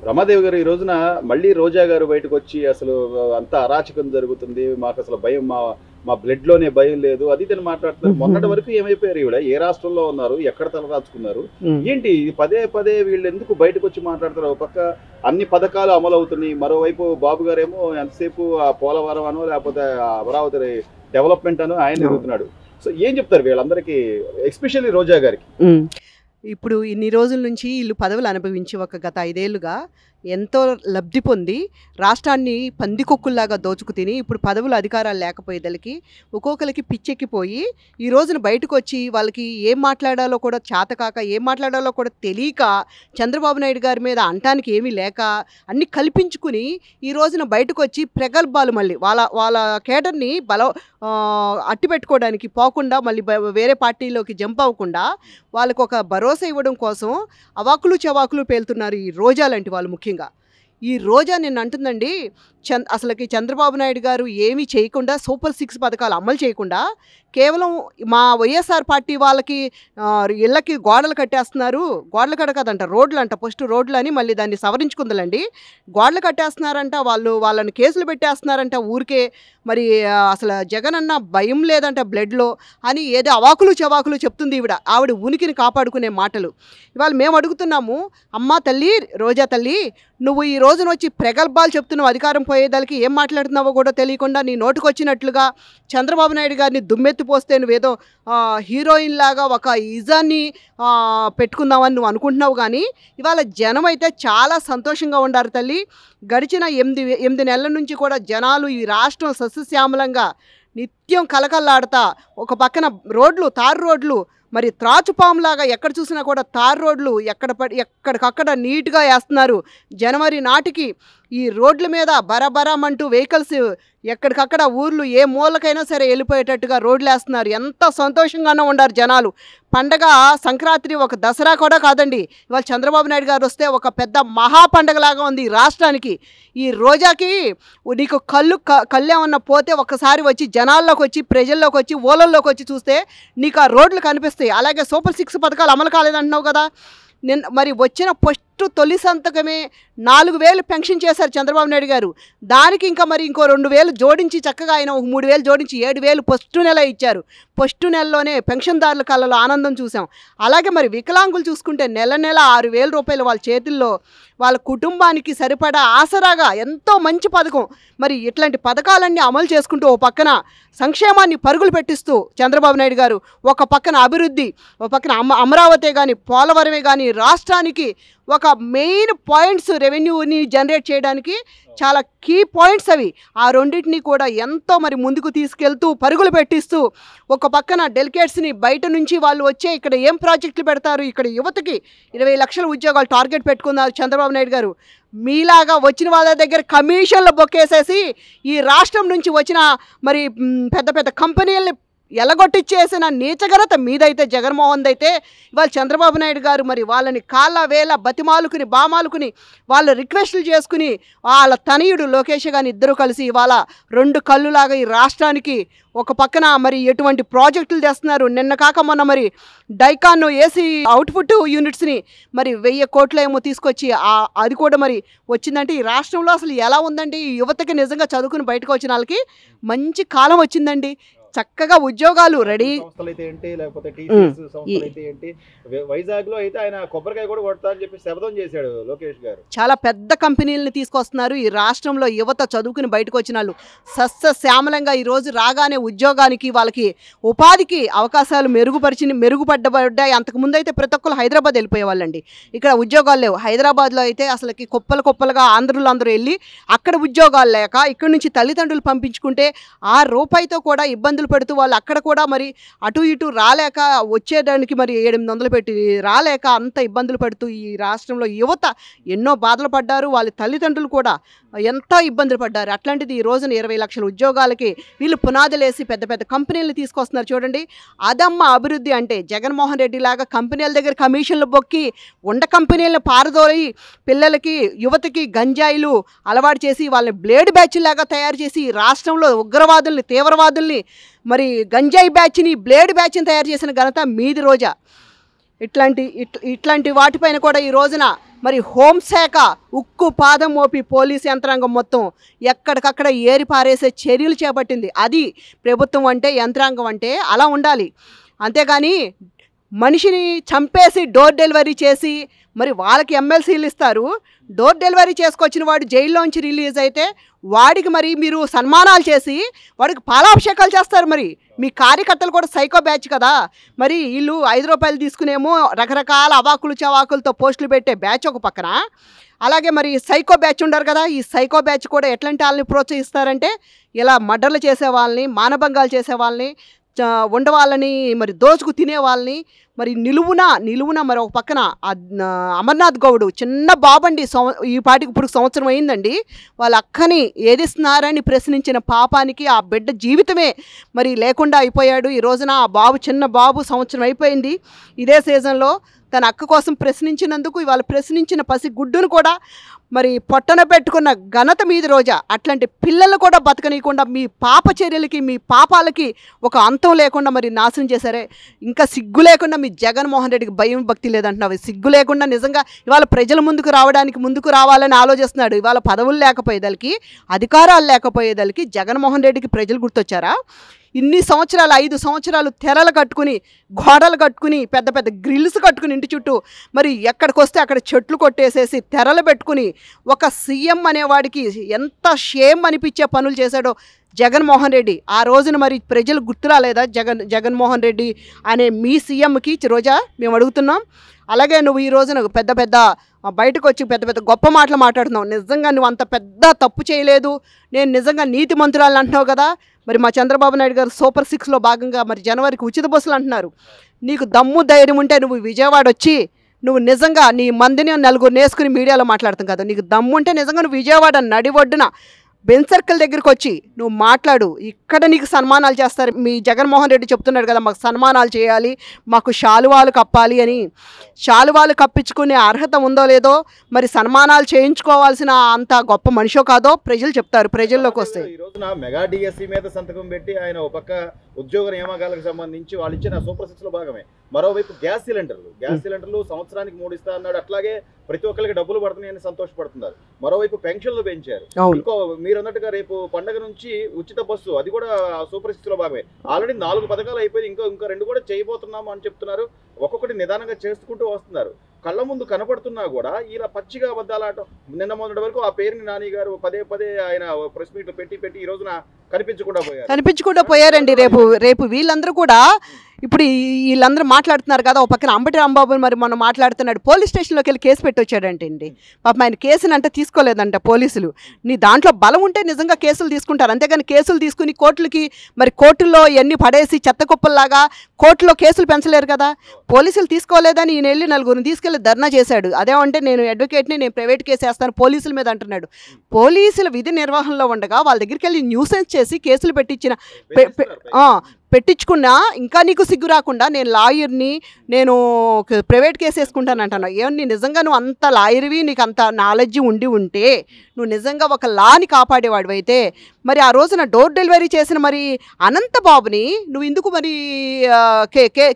రమాదేవి గారు ఈ రోజున మళ్ళీ రోజా గారు బయటకొచ్చి అసలు అంతా అరాచకం జరుగుతుంది, మాకు అసలు భయం, మా మా బ్లడ్‌లోనే భయం లేదు అది ఇది అని మాట్లాడుతున్నారు. మొన్నటి వరకు ఏమైపోయారు ఈవిడ? ఏ రాష్ట్రంలో ఉన్నారు? ఎక్కడ తలదాచుకున్నారు? ఏంటి పదే పదే వీళ్ళు ఎందుకు బయటకొచ్చి మాట్లాడతారు? ఒక పక్క అన్ని పథకాలు అమలవుతున్నాయి, మరోవైపు బాబు గారేమో ఎంతసేపు ఆ పోలవరం అనో లేకపోతే అమరావతి డెవలప్మెంట్ అనో ఆయన తిరుగుతున్నాడు. సో ఏం చెప్తారు వీళ్ళందరికీ, ఎస్పెషల్లీ రోజా గారికి? ఇప్పుడు ఇన్ని రోజుల నుంచి వీళ్ళు పదవులు అనుభవించి ఒక గత 5 ఏళ్లుగా ఎంతో లబ్ధి పొంది రాష్ట్రాన్ని పందికొక్కుల్లాగా దోచుకు తిని ఇప్పుడు పదవులు అధికారాలు లేకపోయేదలికి ఒక్కొక్కరికి పిచ్చెక్కిపోయి ఈ రోజున బయటకు వచ్చి వాళ్ళకి ఏం మాట్లాడాలో కూడా చేతకాక ఏం మాట్లాడాలో కూడా తెలియక చంద్రబాబు నాయుడు గారి మీద అంటానికి ఏమీ లేక అన్ని కల్పించుకుని ఈ రోజున బయటకు వచ్చి ప్రగల్భాలు మళ్ళీ వాళ్ళ కేడర్ని అట్టి పెట్టుకోవడానికి పోకుండా మళ్ళీ వేరే పార్టీలోకి జంప్ అవ్వకుండా వాళ్ళకు ఒక భరోసా ఇవ్వడం కోసం అవాకులు చవాకులు పేలుతున్నారు ఈ రోజా లాంటి వాళ్ళు. ముఖ్యంగా ఈ రోజా నేను అంటుందండి, అసలుకి చంద్రబాబు నాయుడు గారు ఏమీ చేయకుండా సూపర్ 6 పథకాలు అమలు చేయకుండా కేవలం మా వైఎస్ఆర్ పార్టీ వాళ్ళకి ఇళ్ళకి గోడలు కట్టేస్తున్నారు, గోడలు కట్టకదంట రోడ్లు అంట, ఫస్ట్ రోడ్లు అని మళ్ళీ దాన్ని సవరించుకుందండి, గోడలు కట్టేస్తున్నారంట, వాళ్ళని కేసులు పెట్టేస్తున్నారంట ఊరికే. మరి అసలు జగన్ అన్న భయం లేదంట బ్లడ్లో అని ఏదో అవాకులు చవాకులు చెప్తుంది ఆవిడ ఉనికిని కాపాడుకునే మాటలు. ఇవాళ మేము అడుగుతున్నాము, అమ్మా తల్లి రోజా తల్లి, నువ్వు ఈ రోజున వచ్చి ప్రగల్భాలు చెప్తున్నావు, అధికారం పోయేదానికి ఏం మాట్లాడుతున్నావో కూడా తెలియకుండా నీ నోటుకు వచ్చినట్లుగా చంద్రబాబు నాయుడు గారిని దుమ్మెత్తిపోస్తే నువ్వేదో హీరోయిన్ లాగా ఒక ఇజాన్ని పెట్టుకుందామని నువ్వు అనుకుంటున్నావు. కానీ ఇవాళ జనం అయితే చాలా సంతోషంగా ఉండారు తల్లి. గడిచిన 8 నెలల నుంచి కూడా జనాలు ఈ రాష్ట్రం సస్యశ్యామలంగా నిత్యం కలకల్లాడుతా ఒక పక్కన రోడ్లు తారు రోడ్లు మరి త్రాచుపాములాగా ఎక్కడ చూసినా కూడా తారు రోడ్లు ఎక్కడికక్కడ నీట్గా వేస్తున్నారు. జనవరి నాటికి ఈ రోడ్ల మీద బరబరమంటూ వెహికల్స్ ఎక్కడికక్కడ ఊర్లు ఏ మూలకైనా సరే వెళ్ళిపోయేటట్టుగా రోడ్లు వేస్తున్నారు. ఎంత సంతోషంగానూ ఉండారు జనాలు. పండగ సంక్రాంతి ఒక దసరా కూడా కాదండి, ఇవాళ చంద్రబాబు నాయుడు గారు వస్తే ఒక పెద్ద మహా పండగలాగా ఉంది ఈ రాష్ట్రానికి. ఈ రోజాకి నీకు కళ్ళేమన్నా పోతే ఒక్కసారి వచ్చి జనాల్లోకి వచ్చి ప్రజల్లోకి వచ్చి ఊళ్ళల్లోకి వచ్చి చూస్తే నీకు ఆ రోడ్లు కనిపిస్తాయి. అలాగే సూపర్ 6 పథకాలు అమలు కాలేదంటున్నావు కదా, మరి వచ్చిన ఫస్ట్ తొలి సంతకమే 4,000 పెన్షన్ చేశారు చంద్రబాబు నాయుడు గారు. దానికి ఇంకా మరి ఇంకో 2,000 జోడించి చక్కగా ఆయన ఒక 3,000 జోడించి 7,000 ఫస్ట్ నెల ఇచ్చారు. ఫస్ట్ నెలలోనే పెన్షన్దారుల కళ్ళలో ఆనందం చూసాం. అలాగే మరి వికలాంగులు చూసుకుంటే నెల 6,000 రూపాయలు వాళ్ళ చేతుల్లో వాళ్ళ కుటుంబానికి సరిపడా ఆసరాగా ఎంతో మంచి పథకం. మరి ఇట్లాంటి పథకాలన్నీ అమలు చేసుకుంటూ ఓ పక్కన సంక్షేమాన్ని పరుగులు పెట్టిస్తూ చంద్రబాబు నాయుడు గారు ఒక పక్కన అభివృద్ధి, ఒక పక్కన అమరావతి కానీ పోలవరమే కానీ రాష్ట్రానికి ఒక మెయిన్ పాయింట్స్ రెవెన్యూని జనరేట్ చేయడానికి చాలా కీ పాయింట్స్ అవి. ఆ రెండింటినీ కూడా ఎంతో మరి ముందుకు తీసుకెళ్తూ పరుగులు పెట్టిస్తూ ఒక పక్కన డెలికేట్స్ని బయట నుంచి వాళ్ళు వచ్చే ఇక్కడ ఏం ప్రాజెక్టులు పెడతారు, ఇక్కడ యువతకి 20 లక్షల ఉద్యోగాలు టార్గెట్ పెట్టుకున్నారు చంద్రబాబు నాయుడు గారు. మీలాగా వచ్చిన వాళ్ళ దగ్గర కమిషన్లు బొక్కేసేసి ఈ రాష్ట్రం నుంచి వచ్చిన మరి పెద్ద పెద్ద కంపెనీలని ఎలగొట్టిచ్చేసిన నీచఘనత మీదైతే జగన్మోహన్ అయితే ఇవాళ చంద్రబాబు నాయుడు గారు మరి వాళ్ళని కాళ్ళ వేళ బతిమాలుకుని బామాలుకుని వాళ్ళ రిక్వెస్టులు చేసుకుని వాళ్ళ తనయుడు లోకేష్ గాని ఇద్దరు కలిసి ఇవాళ 2 కళ్ళులాగా ఈ రాష్ట్రానికి ఒక పక్కన మరి ఎటువంటి ప్రాజెక్టులు తెస్తున్నారు. నిన్న కాక మొన్న మరి డైకాన్ ఏసీ అవుట్పుట్ యూనిట్స్ని మరి 1000 కోట్లు ఏమో తీసుకొచ్చి అది కూడా మరి వచ్చిందంటే ఈ రాష్ట్రంలో అసలు ఎలా ఉందండి? ఈ యువతకి నిజంగా చదువుకుని బయటకు వచ్చిన వాళ్ళకి మంచి కాలం వచ్చిందండి. చక్కగా ఉద్యోగాలు రెడీ. వైజాగ్ లో అయితే ఆయన కొబ్బరికాయ కూడా కొడతా అని చెప్పి శపథం చేశాడు లోకేష్ గారు. చాలా పెద్ద కంపెనీలను తీసుకొస్తున్నారు. ఈ రాష్ట్రంలో యువత చదువుకుని బయటకు వచ్చిన వాళ్ళు సస్యశ్యామలంగా ఈ రోజు రాగానే ఉద్యోగానికి వాళ్ళకి ఉపాధికి అవకాశాలు మెరుగుపడ్డాయి. అంతకుముందు అయితే ప్రతి ఒక్కరు హైదరాబాద్ వెళ్ళిపోయేవాళ్ళండి, ఇక్కడ ఉద్యోగాలు లేవు. హైదరాబాద్లో అయితే అసలుకి కుప్పలుగా ఆంధ్రులు అందరూ వెళ్ళి అక్కడ ఉద్యోగాలు లేక ఇక్కడ నుంచి తల్లిదండ్రులు పంపించుకుంటే ఆ రూపాయితో కూడా ఇబ్బందులు పెడుతూ వాళ్ళు అక్కడ కూడా మరి అటు ఇటు రాలేక వచ్చేదానికి మరి 800 పెట్టి రాలేక అంత ఇబ్బందులు పడుతూ ఈ రాష్ట్రంలో యువత ఎన్నో బాధలు పడ్డారు. వాళ్ళ తల్లిదండ్రులు కూడా ఎంతో ఇబ్బందులు పడ్డారు. అట్లాంటిది ఈ రోజున 20 లక్షల ఉద్యోగాలకి వీళ్ళు పునాదులేసి పెద్ద పెద్ద కంపెనీలు తీసుకొస్తున్నారు. చూడండి, అదమ్మ అభివృద్ధి అంటే. జగన్మోహన్ రెడ్డి లాగా కంపెనీల దగ్గర కమిషన్లు బొక్కి ఉండ కంపెనీలను పారదోలి పిల్లలకి యువతకి గంజాయిలు అలవాటు చేసి వాళ్ళని బ్లేడ్ బ్యాచ్ లాగా తయారు చేసి రాష్ట్రంలో ఉగ్రవాదుల్ని తీవ్రవాదుల్ని మరి గంజాయి బ్యాచ్ని బ్లేడ్ బ్యాచ్ని తయారు చేసిన ఘనత మీది రోజా. ఇట్లాంటి వాటిపైన కూడా ఈ రోజున మరి హోంశాఖ ఉక్కు పాదం మోపి పోలీస్ యంత్రాంగం మొత్తం ఎక్కడికక్కడ ఏరి పారేసే చర్యలు చేపట్టింది. అది ప్రభుత్వం అంటే, యంత్రాంగం అంటే అలా ఉండాలి. అంతేగాని మనిషిని చంపేసి డోర్ డెలివరీ చేసి మరి వాళ్ళకి ఎమ్మెల్సీలు ఇస్తారు. డోర్ డెలివరీ చేసుకొచ్చిన వాడు జైల్లోంచి రిలీజ్ అయితే వాడికి మరి మీరు సన్మానాలు చేసి వాడికి పాలాభిషేకాలు చేస్తారు. మరి మీ కార్యకర్తలు కూడా సైకో బ్యాచ్ కదా. మరి వీళ్ళు 5 రూపాయలు తీసుకునేమో రకరకాల అవాకులు చవాకులతో పోస్టులు పెట్టే బ్యాచ్ ఒక పక్కన, అలాగే మరి సైకో బ్యాచ్ ఉండరు కదా. ఈ సైకో బ్యాచ్ కూడా ఎట్లాంటి వాళ్ళని ప్రోత్సహిస్తారంటే, ఇలా మర్డర్లు చేసే వాళ్ళని, మానభంగాలు చేసే వాళ్ళని, ఉండవాళ్ళని, మరి దోచుకు తినే వాళ్ళని, మరి నిలువున మరి ఒక పక్కన అమర్నాథ్ గౌడ్ చిన్న బాబండి, ఈ పాటికి ఇప్పుడు సంవత్సరం అయిందండి, వాళ్ళ అక్కని ఏదిస్తున్నారని ప్రశ్నించిన పాపానికి ఆ బిడ్డ జీవితమే మరి లేకుండా అయిపోయాడు. ఈ రోజున ఆ బాబు, చిన్న బాబు, సంవత్సరం అయిపోయింది. ఇదే సీజన్లో తన అక్క కోసం ప్రశ్నించినందుకు ఇవాళ ప్రశ్నించిన పసి గుడ్డును కూడా మరి పొట్టన పెట్టుకున్న ఘనత మీది రోజా. అట్లాంటి పిల్లలు కూడా బతకనీయకుండా మీ పాప చర్యలకి, మీ పాపాలకి ఒక అంతం లేకుండా మరి నాశనం చేశారే. ఇంకా సిగ్గు లేకుండా మీ జగన్మోహన్ రెడ్డికి భయం భక్తి లేదంటున్నావు. సిగ్గు లేకుండా నిజంగా ఇవాళ ప్రజల ముందుకు రావాలని ఆలోచిస్తున్నాడు. ఇవాళ పదవులు లేకపోయేదానికి, అధికారాలు లేకపోయేదానికి జగన్మోహన్ రెడ్డికి ప్రజలు గుర్తొచ్చారా? ఇన్ని సంవత్సరాలు, 5 సంవత్సరాలు తెరలు కట్టుకుని, గోడలు కట్టుకుని, పెద్ద పెద్ద గ్రిల్స్ కట్టుకుని ఇంటి చుట్టూ మరి ఎక్కడికి వస్తే అక్కడ చెట్లు కొట్టేసేసి తెరలు పెట్టుకుని ఒక సీఎం అనేవాడికి ఎంత షేమ్ అనిపించే పనులు చేశాడో జగన్మోహన్ రెడ్డి. ఆ రోజున మరి ప్రజలు గుర్తురాలేదా జగన్మోహన్ రెడ్డి అనే మీ సీఎంకి? రోజా మేము అడుగుతున్నాం. అలాగే నువ్వు ఈ రోజున పెద్ద బయటకు వచ్చి పెద్ద గొప్ప మాటలు మాట్లాడుతున్నావు. నిజంగా నువ్వు అంత పెద్ద తప్పు చేయలేదు, నేను నిజంగా నీతి మంత్రురాలు అంటున్నావు కదా. మరి మా చంద్రబాబు నాయుడు గారు సూపర్ 6లో భాగంగా మరి జనవరికి ఉచిత బస్సులు అంటున్నారు. నీకు దమ్ము ధైర్యం ఉంటే నువ్వు విజయవాడ వచ్చి నువ్వు నిజంగా నీ మందిని నలుగురు నేసుకుని మీడియాలో మాట్లాడుతాం కదా. నీకు దమ్ము ఉంటే నిజంగా నువ్వు విజయవాడ నడి ఒడ్డున బెన్ సర్కిల్ దగ్గరికి వచ్చి నువ్వు మాట్లాడు. ఇక్కడ నీకు సన్మానాలు చేస్తారు. మీ జగన్మోహన్ రెడ్డి చెప్తున్నాడు కదా, మాకు సన్మానాలు చేయాలి, మాకు శాలువాలు కప్పాలి అని. శాలువాలు కప్పించుకునే అర్హత ఉందో లేదో, మరి సన్మానాలు చేయించుకోవాల్సిన అంత గొప్ప మనిషో కాదో ప్రజలు చెప్తారు. ప్రజల్లోకి వస్తే ఈ రోజున మెగా డిఎస్సి మీద సంతకం పెట్టి ఆయన ఒక పక్క ఉద్యోగ నియామకాలకు సంబంధించి వాళ్ళు ఇచ్చిన సూపర్ 6లో భాగమే. మరోవైపు గ్యాస్ సిలిండర్లు సంవత్సరానికి 3 ఇస్తా అన్నాడు. అట్లాగే ప్రతి ఒక్కరికి డబ్బులు పడుతున్నాయని సంతోషపడుతున్నారు. మరోవైపు పెన్షన్లు పెంచారు. ఇంకో మీరు అన్నట్టుగా రేపు పండగ నుంచి ఉచిత బస్సు, అది కూడా సూపర్ 6లో భాగమే. ఆల్రెడీ 4 పథకాలు అయిపోయి ఇంకా 2 కూడా చేయబోతున్నాము అని చెప్తున్నారు. ఒక్కొక్కటి నిదానంగా చేసుకుంటూ వస్తున్నారు. కళ్ళ ముందు కనపడుతున్నా కూడా ఇలా పచ్చిగా అబద్ధాలాటం. నిన్న మొన్నటి వరకు ఆ పేరుని నాని గారు పదే ఆయన ప్రెస్ మీట్లు పెట్టి ఈ రోజున కనిపించకుండా పోయారండి. రేపు వీళ్ళందరూ కూడా ఇప్పుడు వీళ్ళందరూ మాట్లాడుతున్నారు కదా. ఒక పక్కన అంబటి రాంబాబు మరి మనం మాట్లాడుతున్నాడు. పోలీస్ స్టేషన్లోకి వెళ్ళి కేసు పెట్టొచ్చాడంటే అండి. పాపం ఆయన కేసుని అంటే తీసుకోలేదంట పోలీసులు. నీ దాంట్లో బలం ఉంటే నిజంగా కేసులు తీసుకుంటారు. అంతేగాని కేసులు తీసుకుని కోర్టుల్లో ఇవన్నీ పడేసి చెత్త కుప్పల్లాగా కోర్టులో కేసులు పెంచలేరు కదా. పోలీసులు తీసుకోలేదని ఈయన వెళ్ళి 4గురిని తీసుకెళ్లి ధర్నా చేశాడు. అదేమంటే నేను అడ్వకేట్ని, నేను ప్రైవేట్ కేసు వేస్తాను పోలీసుల మీద అంటున్నాడు. పోలీసుల విధి నిర్వహణలో ఉండగా వాళ్ళ దగ్గరికి వెళ్ళి న్యూసెన్స్ చేసి కేసులు పెట్టించుకున్నా ఇంకా నీకు సిగ్గు రాకుండా నేను లాయర్ని, నేను ప్రైవేట్ కేసు వేసుకుంటాను అంటాను. ఏమని నిజంగా నువ్వు అంత లాయర్వి, నీకు అంత నాలెడ్జ్ ఉంటే నువ్వు నిజంగా ఒక లాని కాపాడేవాడు అయితే మరి ఆ రోజున డోర్ డెలివరీ చేసిన మరి అనంతబాబుని నువ్వు ఎందుకు మరి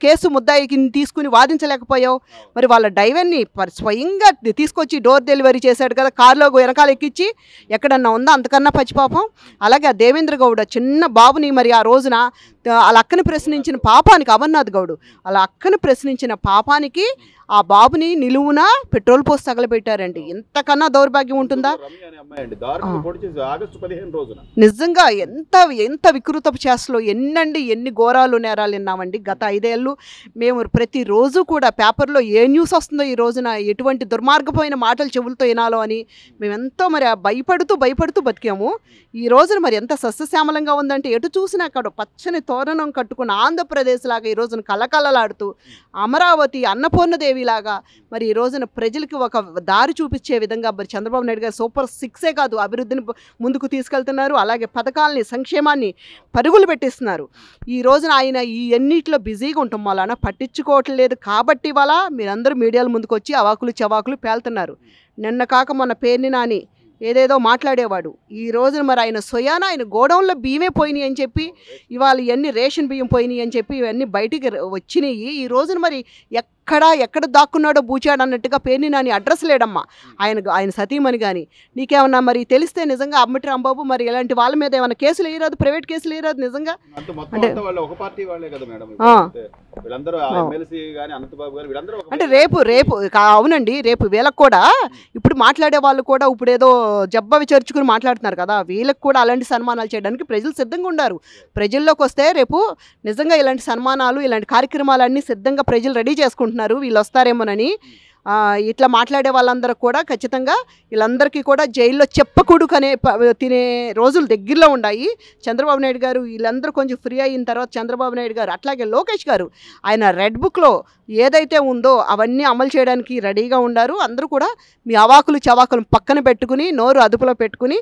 కేసు ముద్దాయికి తీసుకుని వాదించలేకపోయావు? మరి వాళ్ళ డ్రైవర్ని స్వయంగా తీసుకొచ్చి డోర్ డెలివరీ చేశాడు కదా, కారులో వెనకాల ఎక్కించి. ఎక్కడన్నా ఉందా అంతకన్నా పచ్చిపాపం? అలాగే ఆ దేవేంద్ర గౌడ చిన్న బాబుని మరి ఆ రోజున వాళ్ళ అక్కని ప్రశ్నించిన పాపానికి, అమర్నాథ్ గౌడ్ వాళ్ళ అక్కని ప్రశ్నించిన పాపానికి ఆ బాబుని నిలువున పెట్రోల్ పోసి తగలబెట్టారండి. ఇంతకన్నా దౌర్భాగ్యం ఉంటుందా? నిజంగా ఎంత వికృతపు చేస్తలో ఎన్ని ఘోరాలు నేరాలు విన్నామండి గత 5 ఏళ్ళు. మేము ప్రతిరోజు కూడా పేపర్లో ఏ న్యూస్ వస్తుందో ఈ రోజున ఎటువంటి దుర్మార్గమైన మాటలు చెవులతో వినాలో అని మేమెంతో మరి భయపడుతూ బతికాము. ఈ రోజున మరి ఎంత సస్యశ్యామలంగా ఉందంటే ఎటు చూసినా అక్కడ పచ్చని తోరణం కట్టుకున్న ఆంధ్రప్రదేశ్ లాగా ఈ రోజున కలకలలాడుతూ అమరావతి అన్నపూర్ణదేవి లాగా మరి ఈ రోజున ప్రజలకి ఒక దారి చూపించే విధంగా మరి చంద్రబాబు నాయుడు గారు సూపర్ 6ఏ కాదు అభివృద్ధిని ముందుకు తీసుకెళ్తున్నారు. అలాగే పథకాలని, సంక్షేమాన్ని పరుగులు పెట్టిస్తున్నారు. ఈ రోజున ఆయన ఈ ఎన్నిటిలో బిజీగా ఉండటం వలన పట్టించుకోవట్లేదు. కాబట్టి వాళ్ళ మీరందరూ మీడియాల ముందుకు వచ్చి అవాకులు చవాకులు పేలుతున్నారు. నిన్న కాక మొన్న పేర్ని నాని ఏదేదో మాట్లాడేవాడు. ఈ రోజున మరి ఆయన స్వయాన ఆయన గోడౌన్లో బియ్యమే పోయినాయి అని చెప్పి, ఇవాళ ఇవన్నీ రేషన్ బియ్యం పోయినాయి అని చెప్పి ఇవన్నీ బయటికి వచ్చినాయి. ఈ రోజున మరి ఎక్కడ దాక్కున్నాడో బూచాడు అన్నట్టుగా పేర్ని నాని అడ్రస్ లేడమ్మా ఆయన సతీమణి కానీ. నీకేమన్నా మరి తెలిస్తే నిజంగా అంబటి రాంబాబు మరి ఇలాంటి వాళ్ళ మీద ఏమైనా కేసులు వేయరాదు, ప్రైవేట్ కేసులు వేయరాదు నిజంగా? అంటే రేపు అవునండి, రేపు వీళ్ళకి కూడా ఇప్పుడు మాట్లాడే వాళ్ళు కూడా ఇప్పుడు ఏదో జబ్బ విచర్చుకుని మాట్లాడుతున్నారు కదా, వీళ్ళకి కూడా అలాంటి సన్మానాలు చేయడానికి ప్రజలు సిద్ధంగా ఉన్నారు. ప్రజల్లోకి వస్తే రేపు నిజంగా ఇలాంటి సన్మానాలు ఇలాంటి కార్యక్రమాలన్నీ సిద్ధంగా ప్రజలు రెడీ చేసుకుంటున్నారు వీళ్ళు వస్తారేమోనని. ఇట్లా మాట్లాడే వాళ్ళందరూ కూడా ఖచ్చితంగా వీళ్ళందరికీ కూడా జైల్లో చెప్పకూడుకనే తినే రోజులు దగ్గరలో ఉన్నాయి. చంద్రబాబు నాయుడు గారు వీళ్ళందరూ కొంచెం ఫ్రీ అయిన తర్వాత చంద్రబాబు నాయుడు గారు అట్లాగే లోకేష్ గారు ఆయన రెడ్ బుక్లో ఏదైతే ఉందో అవన్నీ అమలు చేయడానికి రెడీగా ఉన్నారు. అందరూ కూడా మీ అవాకులు చవాకులు పక్కన పెట్టుకుని నోరు అదుపులో పెట్టుకుని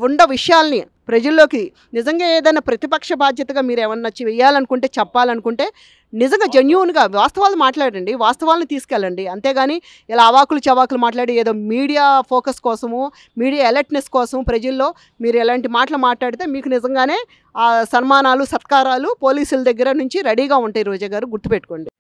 ఉన్న విషయాల్ని ప్రజల్లోకి నిజంగా ఏదైనా ప్రతిపక్ష బాధ్యతగా మీరు ఏమన్నా వేయాలనుకుంటే చెప్పాలనుకుంటే నిజంగా జెన్యూన్గా వాస్తవాలు మాట్లాడండి, వాస్తవాలను తీసుకెళ్ళండి. అంతేగాని ఇలా అవాకులు చవాకులు మాట్లాడి ఏదో మీడియా ఫోకస్ కోసము మీడియా అలర్ట్నెస్ కోసం ప్రజల్లో మీరు ఎలాంటి మాటలు మాట్లాడితే మీకు నిజంగానే సన్మానాలు సత్కారాలు పోలీసుల దగ్గర నుంచి రెడీగా ఉంటాయి. రోజా గారు గుర్తుపెట్టుకోండి.